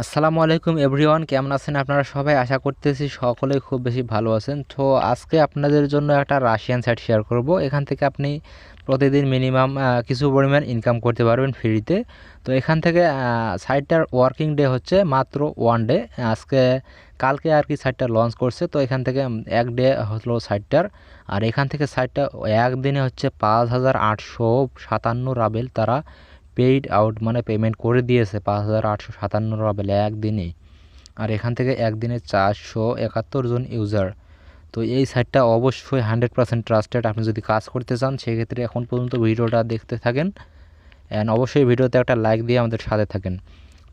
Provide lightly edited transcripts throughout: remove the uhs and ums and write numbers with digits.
আসসালামু আলাইকুম এভরিওয়ান, কেমন আছেন আপনারা সবাই? আশা করতেছি সকলেই খুব বেশি ভালো আছেন। তো আজকে আপনাদের জন্য একটা রাশিয়ান সাইট শেয়ার করব। এখান থেকে আপনি প্রতিদিন মিনিমাম কিছু পরিমাণ ইনকাম করতে পারবেন ফ্রিতে। তো এখান থেকে সাইটটার ওয়ার্কিং ডে হচ্ছে মাত্র ওয়ান ডে। আজকে কালকে আর কি সাইটটা লঞ্চ করছে। তো এখান থেকে এক ডে হলো সাইটটার। আর এখান থেকে সাইটটা একদিনে হচ্ছে 5,857 রাবেল তারা পেইড আউট মানে পেমেন্ট করে দিয়েছে, 5,857 রাবেল একদিনেই। আর এখান থেকে একদিনে 471 জন ইউজার। তো এই সাইটটা অবশ্যই 100% ট্রাস্টেড। আপনি যদি কাজ করতে চান সেক্ষেত্রে এখন পর্যন্ত ভিডিওটা দেখতে থাকেন, অ্যান্ড অবশ্যই ভিডিওতে একটা লাইক দিয়ে আমাদের সাথে থাকেন।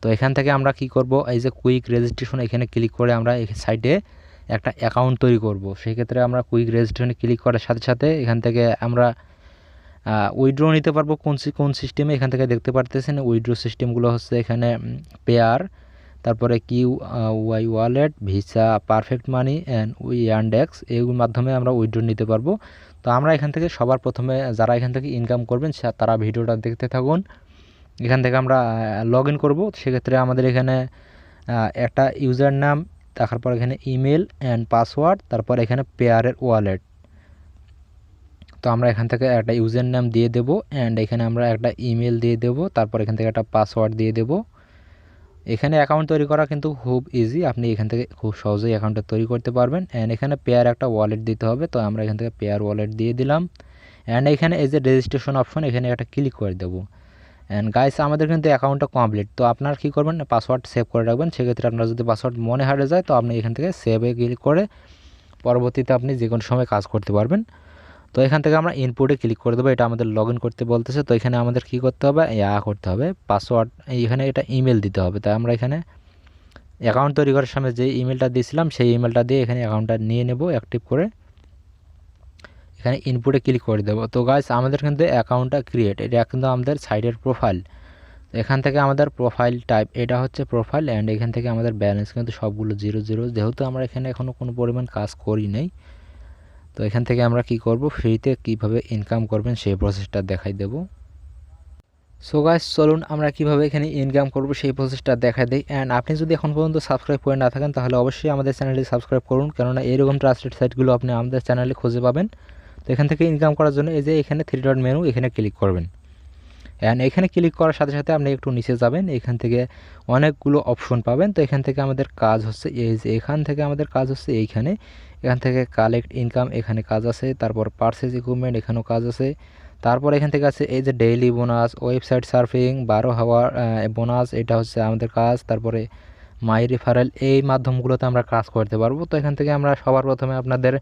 তো এখান থেকে আমরা কি করব, এই যে কুইক রেজিস্ট্রেশন এখানে ক্লিক করে আমরা এই সাইটে একটা অ্যাকাউন্ট তৈরি করব। সেক্ষেত্রে আমরা কুইক রেজিস্ট্রেশনে ক্লিক করার সাথে সাথে এখান থেকে আমরা উইথড্র নিতে পারবো। কোন সিস্টেমে এখান থেকে দেখতে পারতেছেন উইথড্র সিস্টেমগুলো হচ্ছে এখানে পেয়ার, তারপরে Qiwi wallet, Visa, Perfect Money and Yandex, এগুলোর মাধ্যমে আমরা উইথড্র নিতে পারবো। তো আমরা এখান থেকে সবার প্রথমে যারা এখান থেকে ইনকাম করবেন তারা ভিডিওটা দেখতে থাকুন। এখান থেকে আমরা লগ ইন করবো। সেক্ষেত্রে আমাদের এখানে একটা ইউজার নাম, তারপর এখানে ইমেল অ্যান্ড পাসওয়ার্ড, তারপর এখানে পেয়ারের ওয়ালেট। তো আমরা এখান থেকে একটা ইউজার নাম দিয়ে দেবো অ্যান্ড এখানে আমরা একটা ইমেল দিয়ে দেবো, তারপর এখান থেকে একটা পাসওয়ার্ড দিয়ে দেবো। এখানে অ্যাকাউন্ট তৈরি করা কিন্তু খুব ইজি, আপনি এখান থেকে খুব সহজেই অ্যাকাউন্টটা তৈরি করতে পারবেন। অ্যান্ড এখানে পেয়ার একটা ওয়ালেট দিতে হবে, তো আমরা এখান থেকে পেয়ার ওয়ালেট দিয়ে দিলাম। অ্যান্ড এখানে এই যে রেজিস্ট্রেশন অপশন এখানে একটা ক্লিক করে দেবো। অ্যান্ড গাইস আমাদের কিন্তু অ্যাকাউন্টটা কমপ্লিট। তো আপনার কী করবেন, পাসওয়ার্ড সেভ করে রাখবেন। সেক্ষেত্রে আপনার যদি পাসওয়ার্ড মনে হারিয়ে যায় তো আপনি এখান থেকে সেভে ক্লিক করে পরবর্তীতে আপনি যে কোনো সময় কাজ করতে পারবেন। তো এখান থেকে আমরা ইনপুটে ক্লিক করে দেবো, এটা আমাদের লগ ইন করতে বলতেছে। তো এখানে আমাদের কী করতে হবে, করতে হবে পাসওয়ার্ড, এখানে এটা ইমেল দিতে হবে। তাই আমরা এখানে অ্যাকাউন্ট তৈরি করার সময় যে ইমেলটা দিয়েছিলাম সেই ইমেলটা দিয়ে এখানে অ্যাকাউন্টটা নিয়ে নেব অ্যাক্টিভ করে। এখানে ইনপুটে ক্লিক করে দেবো। তো গাইস আমাদের কিন্তু অ্যাকাউন্টটা ক্রিয়েট, এটা কিন্তু আমাদের সাইটের প্রোফাইল। এখান থেকে আমাদের প্রোফাইল টাইপ এটা হচ্ছে প্রোফাইল, অ্যান্ড এখান থেকে আমাদের ব্যালেন্স কিন্তু সবগুলো 0 0, যেহেতু আমরা এখানে এখনও কোনো পরিমাণ কাজ করি নাই। তো এখান থেকে আমরা কি করব, ফ্রিতে কিভাবে ইনকাম করবেন সেই প্রসেসটা দেখাই দেব। সো গাইস চলুন আমরা কিভাবে এখানে ইনকাম করব সেই প্রসেসটা দেখাই দিই। অ্যান্ড আপনি যদি এখন পর্যন্ত সাবস্ক্রাইব করে না থাকেন তাহলে অবশ্যই আমাদের চ্যানেলটি সাবস্ক্রাইব করুন, কেননা এরকম ট্রাস্টেড সাইটগুলো আপনি আমাদের চ্যানেলে খুঁজে পাবেন। তো এখান থেকে ইনকাম করার জন্য এই যে এখানে 3 ডট মেনু এখানে ক্লিক করবেন। অ্যান্ড এখানে ক্লিক করার সাথে সাথে আপনি একটু নিচে যাবেন, এখান থেকে অনেকগুলো অপশন পাবেন। তো এখান থেকে আমাদের কাজ হচ্ছে এই যে এখান থেকে আমাদের কাজ হচ্ছে এইখানে, এখান থেকে কালেক্ট ইনকাম এখানে কাজ আছে, তারপর পারচেজ ইকুইপমেন্ট এখানেও কাজ আছে, তারপর এখান থেকে আছে এই যে daily bonus, website surfing 12 hour bonus, এটা হচ্ছে আমাদের কাজ। তারপরে মাই রেফারেল, এই মাধ্যমগুলোতে আমরা কাজ করতে পারবো। তো এখান থেকে আমরা সবার প্রথমে আপনাদের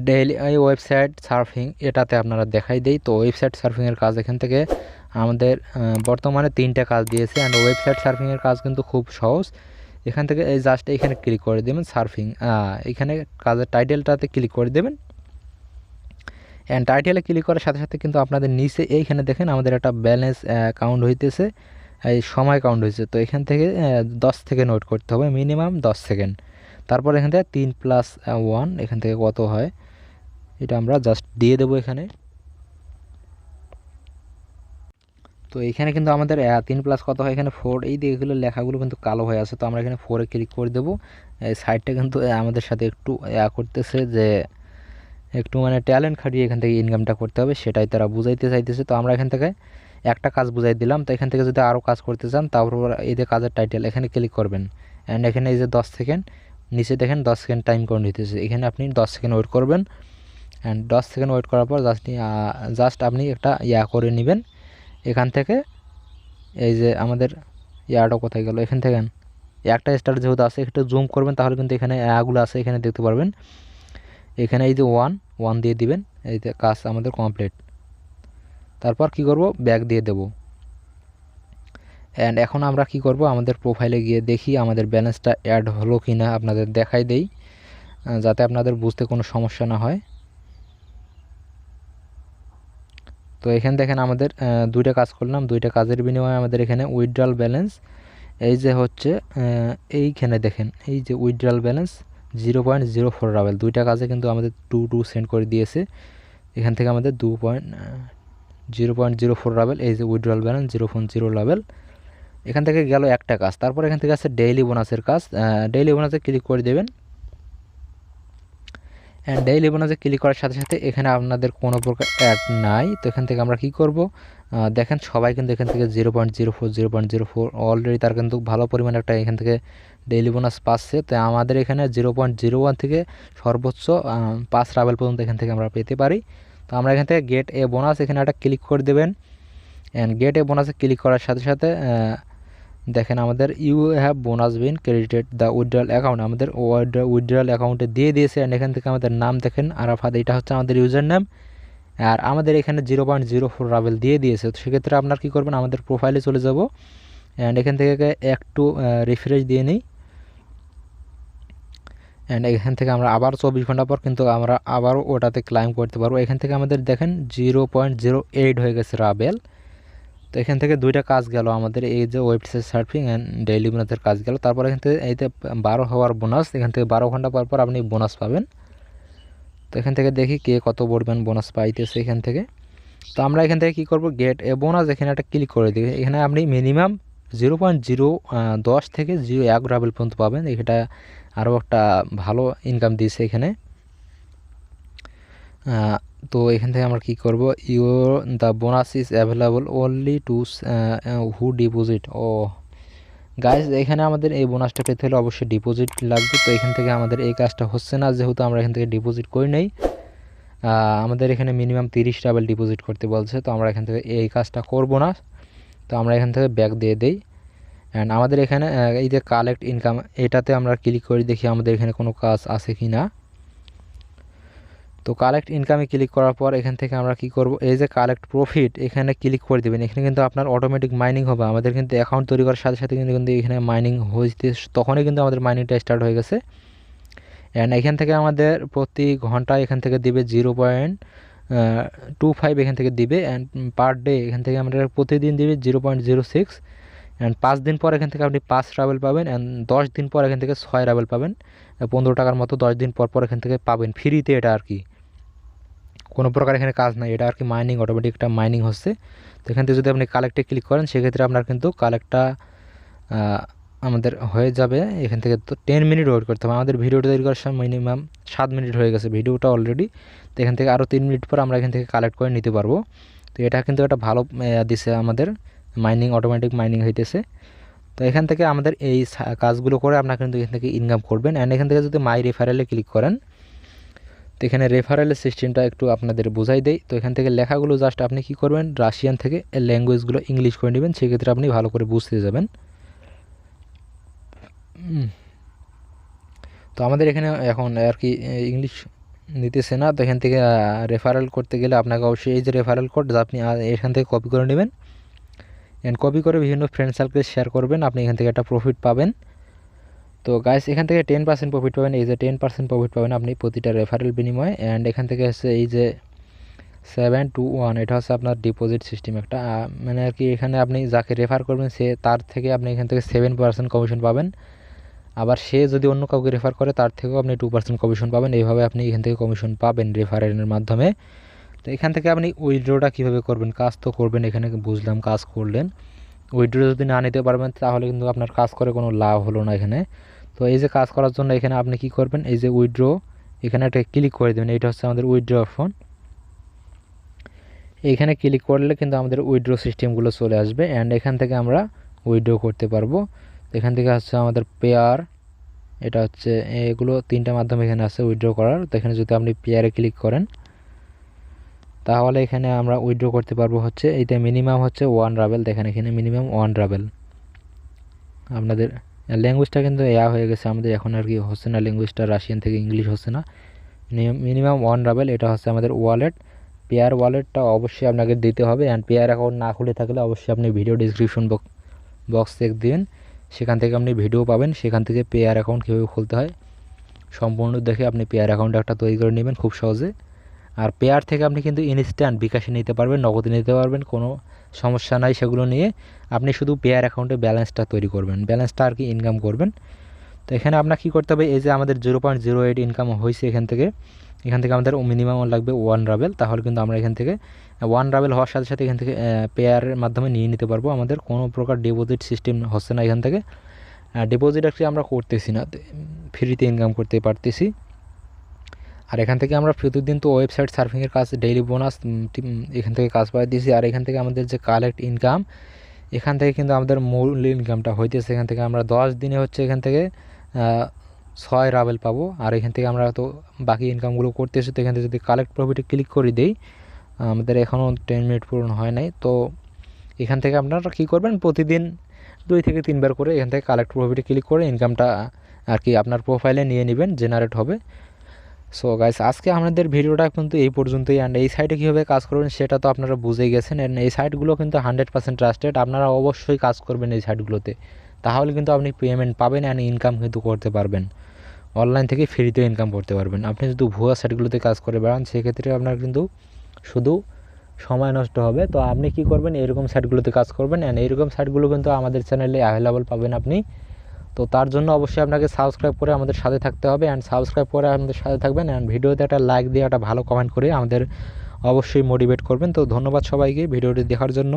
ডেইলি ওয়েবসাইট সার্ফিং এটাতে আপনারা দেখাই দেই। তো ওয়েবসাইট সার্ফিংয়ের কাজ এখান থেকে আমাদের বর্তমানে 3টা কাজ দিয়েছে। অ্যান্ড ওয়েবসাইট সার্ফিংয়ের কাজ কিন্তু খুব সহজ। এখান থেকে এই জাস্ট এখানে ক্লিক করে দেবেন সার্ফিং, এখানে কাজের টাইটেলটাতে ক্লিক করে দেবেন। অ্যান্ড টাইটেলে ক্লিক করার সাথে সাথে কিন্তু আপনাদের নিচে এইখানে দেখেন আমাদের একটা ব্যালেন্স কাউন্ট হইতেছে, এই সময় কাউন্ট হয়েছে। তো এখান থেকে 10 সেকেন্ড ওয়েট করতে হবে, মিনিমাম 10 সেকেন্ড। তারপর এখান থেকে 3+1 এখান থেকে কত হয় এটা আমরা জাস্ট দিয়ে দেবো এখানে। তো এখানে কিন্তু আমাদের 3+ কত হয়, এখানে 4, এই দিকেগুলো লেখাগুলো কিন্তু কালো হয়ে আছে। তো আমরা এখানে 4-এ ক্লিক করে দেবো। এই সাইডটা কিন্তু আমাদের সাথে একটু করতেছে যে একটু মানে ট্যালেন্ট খাটিয়ে এখান থেকে ইনকামটা করতে হবে, সেটাই তারা বুঝাইতে চাইতেছে। তো আমরা এখান থেকে একটা কাজ বুঝাই দিলাম। তো এখান থেকে যদি আরও কাজ করতে চান তারপর এই যে কাজের টাইটেল এখানে ক্লিক করবেন। অ্যান্ড এখানে এই যে 10 সেকেন্ড নিচে দেখেন 10 সেকেন্ড টাইম কাউন্ট হইতেছে, এখানে আপনি 10 সেকেন্ড ওয়েট করবেন। অ্যান্ড 10 সেকেন্ড ওয়েট করার পর জাস্ট আপনি একটা করে নেবেন এখান থেকে। এই যে আমাদের ইয়াটা কোথায় গেল, এখান থেকে একটা স্টার যেহেতু আছে একটু জুম করবেন, তাহলে কিন্তু এখানে গুলো আছে এখানে দেখতে পারবেন। এখানে এই যে 1 দিয়ে দিবেন, এই যে কাজ আমাদের কমপ্লিট। তারপর কি করব, ব্যাক দিয়ে দেব। অ্যান্ড এখন আমরা কি করব, আমাদের প্রোফাইলে গিয়ে দেখি আমাদের ব্যালেন্সটা অ্যাড হলো কি না, আপনাদের দেখাই দেই যাতে আপনাদের বুঝতে কোনো সমস্যা না হয়। তো এখানে দেখেন আমাদের 2টা কাজ করলাম, 2টা কাজের বিনিময়ে আমাদের এখানে উইথড্রল ব্যালেন্স এই যে হচ্ছে এইখানে দেখেন এই যে উইথড্রল ব্যালেন্স 0.04 রাবেল, 2টা কাজে কিন্তু আমাদের 2 সেন্ড করে দিয়েছে। এখান থেকে আমাদের 0.04 রাবেল, এই যে উইথড্রল ব্যালেন্স 0.0 রাবেল। এখান থেকে গেল একটা কাজ। তারপর এখান থেকে আছে ডেইলি বোনাসের কাজ। ডেইলি বোনাসে ক্লিক করে দেবেন। অ্যান্ড ডেইলি বোনাসে ক্লিক করার সাথে সাথে এখানে আপনাদের কোনো প্রকার অ্যাড নাই। তো এখান থেকে আমরা কি করব, দেখেন সবাই কিন্তু এখান থেকে 0.04 অলরেডি তার কিন্তু ভালো পরিমাণে একটা এখান থেকে ডেইলি বোনাস পাচ্ছে। তো আমাদের এখানে 0.01 থেকে সর্বোচ্চ 5 রাবেল পর্যন্ত এখান থেকে আমরা পেতে পারি। তো আমরা এখান থেকে গেট এ বোনাস এখানে একটা ক্লিক করে দেবেন। অ্যান্ড গেট এ বোনাসে ক্লিক করার সাথে সাথে দেখেন আমাদের you have bonus been credited the withdrawal account, আমাদের উইথড্রয়াল অ্যাকাউন্টে দিয়ে দিয়েছে। অ্যান্ড এখান থেকে আমাদের নাম দেখেন আরাফাত, এটা হচ্ছে আমাদের ইউজার নাম। আর আমাদের এখানে 0.04 রাবেল দিয়ে দিয়েছে। তো সেক্ষেত্রে আপনার কী করবেন, আমাদের প্রোফাইলে চলে যাব। অ্যান্ড এখান থেকে একটু রিফ্রেশ দিয়ে নিই। অ্যান্ড এখান থেকে আমরা আবার 24 ঘন্টা পর কিন্তু আমরা আবারও ওটাতে ক্লাইম করতে পারবো। এখান থেকে আমাদের দেখেন 0.08 হয়ে গেছে রাবেল। তো এখান থেকে দুইটা কাজ গেল আমাদের, এই যে ওয়েবসাইট সার্ফিং অ্যান্ড ডেইলি বোনাসের কাজ গেল। তারপর এখান থেকে এইতে 12 হওয়ার বোনাস, এখান থেকে 12 ঘন্টা পর পর আপনি বোনাস পাবেন। তো এখান থেকে দেখি কে কত পরিমাণ বোনাস পাইতেছে এখান থেকে। তো আমরা এখান থেকে কী করব, গেট এ বোনাস এখানে একটা ক্লিক করে দিই। এখানে আপনি মিনিমাম 0.010 থেকে 0.1 রাবেল পর্যন্ত পাবেন। এটা আরও একটা ভালো ইনকাম দিয়েছে এখানে। তো এখান থেকে আমরা কি করব, the bonus is available only to who deposit. Oh guys, এখানে আমাদের এই বোনাসটা পেতে হলে অবশ্যই ডিপোজিট লাগবে। তো এখান থেকে আমাদের এই কাজটা হচ্ছে না, যেহেতু আমরা এখান থেকে ডিপোজিট করি নাই। আমাদের এখানে মিনিমাম 30 রাবেল ডিপোজিট করতে বলছে। তো আমরা এখান থেকে এই কাজটা করব না। তো আমরা এখান থেকে ব্যাক দিয়ে দেই। অ্যান্ড আমাদের এখানে এই যে কালেক্ট ইনকাম, এটাতে আমরা ক্লিক করে দেখি আমাদের এখানে কোনো কাজ আছে কি না। তো কালেক্ট ইনকামে ক্লিক করার পর এখান থেকে আমরা কি করব, এই যে কালেক্ট প্রফিট এখানে ক্লিক করে দেবেন। এখানে কিন্তু আপনার অটোমেটিক মাইনিং হবে। আমাদের কিন্তু অ্যাকাউন্ট তৈরি করার সাথে সাথে কিন্তু এখানে মাইনিং হইতে, তখনই কিন্তু আমাদের মাইনিংটা স্টার্ট হয়ে গেছে। অ্যান্ড এখান থেকে আমাদের প্রতি ঘন্টায় এখান থেকে দিবে 0.25 এখান থেকে দিবে। অ্যান্ড পার ডে এখান থেকে আমাদের প্রতিদিন দিবে 0.06। অ্যান্ড 5 দিন পর এখান থেকে আপনি 5 রাবেল পাবেন। অ্যান্ড 10 দিন পর এখান থেকে 6 রাবেল পাবেন। 15 টাকার মতো 10 দিন পর পর এখান থেকে পাবেন ফ্রিতে। এটা আর কি কোনো প্রকার এখানে কাজ নাই, এটা আর কি মাইনিং, অটোমেটিক একটা মাইনিং হচ্ছে। তো এখান থেকে যদি আপনি কালেক্টে ক্লিক করেন সেক্ষেত্রে আপনার কিন্তু কালেক্টটা আমাদের হয়ে যাবে। এখান থেকে তো 10 মিনিট ওয়েট করতে হবে। আমাদের ভিডিওটা তৈরি করার সময় মিনিমাম 7 মিনিট হয়ে গেছে ভিডিওটা অলরেডি। তো এখান থেকে আরও 3 মিনিট পর আমরা এখান থেকে কালেক্ট করে নিতে পারবো। তো এটা কিন্তু একটা ভালো দিছে আমাদের, মাইনিং অটোমেটিক মাইনিং হইতেছে। তো এখান থেকে আমাদের এই কাজগুলো করে আপনারা কিন্তু এখান থেকে ইনকাম করবেন। অ্যান্ড এখান থেকে যদি মাই রেফারেলে ক্লিক করেন, তো এখানে রেফারেলের সিস্টেমটা একটু আপনাদের বোঝাই দেই। তো এখান থেকে লেখাগুলো জাস্ট আপনি কি করবেন, রাশিয়ান থেকে ল্যাঙ্গুয়েজগুলো ইংলিশ করে নেবেন, সেক্ষেত্রে আপনি ভালো করে বুঝতে যাবেন। তো আমাদের এখানে এখন আর কি ইংলিশ নিতেছে না। তো এখান থেকে রেফারেল করতে গেলে আপনাকে অবশ্যই এই যে রেফারেল কোড আপনি এখান থেকে কপি করে নেবেন। অ্যান্ড কপি করে বিভিন্ন ফ্রেন্ড সার্কেলে শেয়ার করবেন, আপনি এখান থেকে একটা প্রফিট পাবেন। তো গাইস, এখান থেকে 10% প্রফিট পাবেন। এই যে 10% প্রফিট পাবেন আপনি প্রতিটা রেফারেল বিনিময়ে। অ্যান্ড এখান থেকে হচ্ছে এই যে 721, এটা হচ্ছে আপনার ডিপোজিট সিস্টেম একটা, মানে আর কি এখানে আপনি যাকে রেফার করবেন সে তার থেকে আপনি এখান থেকে 7% কমিশন পাবেন। আবার সে যদি অন্য কাউকে রেফার করে তার থেকেও আপনি 2% কমিশন পাবেন। এইভাবে আপনি এখান থেকে কমিশন পাবেন রেফারেলের মাধ্যমে। তো এখান থেকে আপনি উইথড্রটা কীভাবে করবেন, কাজ তো করবেন, এখানে বুঝলাম কাজ করলেন। উইথড্র যদি না নিতে পারবেন তাহলে কিন্তু আপনার কাজ করে কোনো লাভ হলো না এখানে। তো এই যে কাজ করার জন্য এখানে আপনি কি করবেন, এই যে উইথড্র এখানে একটা ক্লিক করে দেবেন। এইটা হচ্ছে আমাদের উইথড্র অপশন। এইখানে ক্লিক করলে কিন্তু আমাদের উইথড্র সিস্টেমগুলো চলে আসবে। অ্যান্ড এখান থেকে আমরা উইথড্র করতে পারবো। এখান থেকে হচ্ছে আমাদের পেয়ার, এটা হচ্ছে এগুলো 3টা মাধ্যম এখানে আছে উইথড্র করার। তো এখানে যদি আপনি পেয়ারে ক্লিক করেন তাহলে এখানে আমরা উইথড্র করতে পারবো হচ্ছে এইটা মিনিমাম হচ্ছে 1 রাবেল। দেখেন এখানে মিনিমাম 1 রাবেল। আপনাদের ল্যাঙ্গুয়েজটা কিন্তু হয়ে গেছে আমাদের, এখন আর কি হচ্ছে না ল্যাঙ্গুয়েজটা, রাশিয়ান থেকে ইংলিশ হচ্ছে না। মিনিমাম 1 রাবেল, এটা হচ্ছে আমাদের ওয়ালেট। পেয়ার ওয়ালেটটা অবশ্যই আপনাকে দিতে হবে। অ্যান্ড পেয়ার অ্যাকাউন্ট না খুলে থাকলে অবশ্যই আপনি ভিডিও ডিসক্রিপশন বক্স চেক দিন, সেখান থেকে আপনি ভিডিও পাবেন, সেখান থেকে পেয়ার অ্যাকাউন্ট কীভাবে খুলতে হয় সম্পূর্ণ দেখে আপনি পেয়ার অ্যাকাউন্ট একটা তৈরি করে নেবেন খুব সহজে। আর পেয়ার থেকে আপনি কিন্তু ইনস্ট্যান্ট বিকাশে নিতে পারবেন, নগদে নিতে পারবেন, কোনো সমস্যা নাই সেগুলো নিয়ে। আপনি শুধু পেয়ার অ্যাকাউন্টে ব্যালেন্সটা তৈরি করবেন, ব্যালেন্সটা আর কি ইনকাম করবেন। তো এখানে আপনার কী করতে হবে, এই যে আমাদের 0.08 ইনকাম হয়েছে এখান থেকে আমাদের মিনিমাম লাগবে 1 রাবেল। তাহলে কিন্তু আমরা এখান থেকে ওয়ান রাবেল হওয়ার সাথে সাথে এখান থেকে পেয়ারের মাধ্যমে নিয়ে নিতে পারবো। আমাদের কোনো প্রকার ডিপোজিট সিস্টেম হচ্ছে না এখান থেকে, ডিপোজিট অ্যাকচুয়ালি আমরা করতেছি না, ফ্রিতে ইনকাম করতে পারতেছি। আর এখান থেকে আমরা প্রতিদিন তো ওয়েবসাইট সার্ফিংয়ের কাজ, ডেইলি বোনাস এখান থেকে কাজ পাই দিয়েছি। আর এখান থেকে আমাদের যে কালেক্ট ইনকাম, এখান থেকে কিন্তু আমাদের মূল ইনকামটা হইতেছে। এখান থেকে আমরা 10 দিনে হচ্ছে এখান থেকে 6 রাবেল পাবো। আর এখান থেকে আমরা তো বাকি ইনকামগুলো করতেছি। তো এখান থেকে যদি কালেক্ট প্রফিটে ক্লিক করে দিই, আমাদের এখনও 10 মিনিট পূরণ হয় নাই। তো এখান থেকে আপনারা কী করবেন, প্রতিদিন 2 থেকে 3 বার করে এখান থেকে কালেক্ট প্রফিটে ক্লিক করে ইনকামটা আর কি আপনার প্রোফাইলে নিয়ে নেবেন, জেনারেট হবে। সো গাইস, আজকে আমাদের ভিডিওটা কিন্তু এই পর্যন্তই। অ্যান্ড এই সাইটে কীভাবে কাজ করবেন সেটা তো আপনারা বুঝেই গেছেন। অ্যান্ড এই সাইটগুলো কিন্তু 100% ট্রাস্টেড। আপনারা অবশ্যই কাজ করবেন এই সাইটগুলোতে, তাহলে কিন্তু আপনি পেমেন্ট পাবেন অ্যান্ড ইনকাম কিন্তু করতে পারবেন, অনলাইন থেকে ফ্রিতে ইনকাম করতে পারবেন। আপনি যদি ভুয়া সাইটগুলোতে কাজ করে বেড়ান, সেক্ষেত্রে আপনার কিন্তু শুধু সময় নষ্ট হবে। তো আপনি কি করবেন, এরকম সাইটগুলোতে কাজ করবেন। অ্যান্ড এইরকম সাইটগুলো কিন্তু আমাদের চ্যানেলে অ্যাভেলেবল পাবেন আপনি। তো তার জন্য অবশ্যই আপনাকে সাবস্ক্রাইব করে আমাদের সাথে থাকতে হবে। অ্যান্ড সাবস্ক্রাইব করে আমাদের সাথে থাকবেন। অ্যান্ড ভিডিওতে একটা লাইক দিয়ে একটা ভালো কমেন্ট করে আমাদের অবশ্যই মোটিভেট করবেন। তো ধন্যবাদ সবাইকে ভিডিওটি দেখার জন্য।